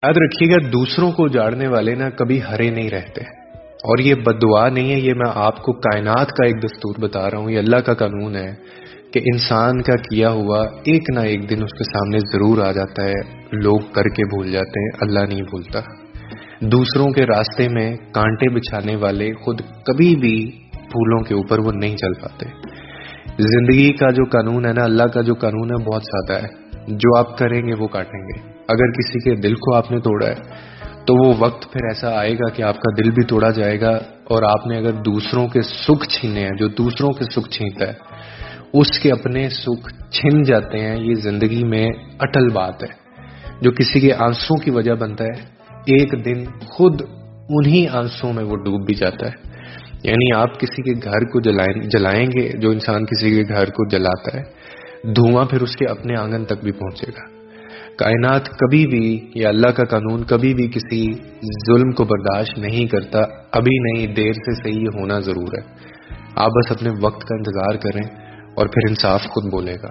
याद रखिएगा दूसरों को उजाड़ने वाले ना कभी हरे नहीं रहते, और ये बद्दुआ नहीं है, ये मैं आपको कायनात का एक दस्तूर बता रहा हूँ, ये अल्लाह का कानून है कि इंसान का किया हुआ एक ना एक दिन उसके सामने जरूर आ जाता है। लोग करके भूल जाते हैं, अल्लाह नहीं भूलता। दूसरों के रास्ते में कांटे बिछाने वाले खुद कभी भी फूलों के ऊपर वो नहीं चल पाते। जिंदगी का जो कानून है ना, अल्लाह का जो कानून है बहुत सादा है, जो आप करेंगे वो काटेंगे। अगर किसी के दिल को आपने तोड़ा है तो वो वक्त फिर ऐसा आएगा कि आपका दिल भी तोड़ा जाएगा, और आपने अगर दूसरों के सुख छीने हैं, जो दूसरों के सुख छीनता है उसके अपने सुख छिन जाते हैं। ये जिंदगी में अटल बात है। जो किसी के आंसुओं की वजह बनता है एक दिन खुद उन्हीं आंसुओं में वो डूब भी जाता है। यानी आप किसी के घर को जलाएंगे, जो इंसान किसी के घर को जलाता है धुआं फिर उसके अपने आंगन तक भी पहुंचेगा। कायनात कभी भी, या अल्लाह का कानून कभी भी किसी जुल्म को बर्दाश्त नहीं करता। अभी नहीं, देर से सही ये होना जरूर है। आप बस अपने वक्त का इंतजार करें और फिर इंसाफ खुद बोलेगा।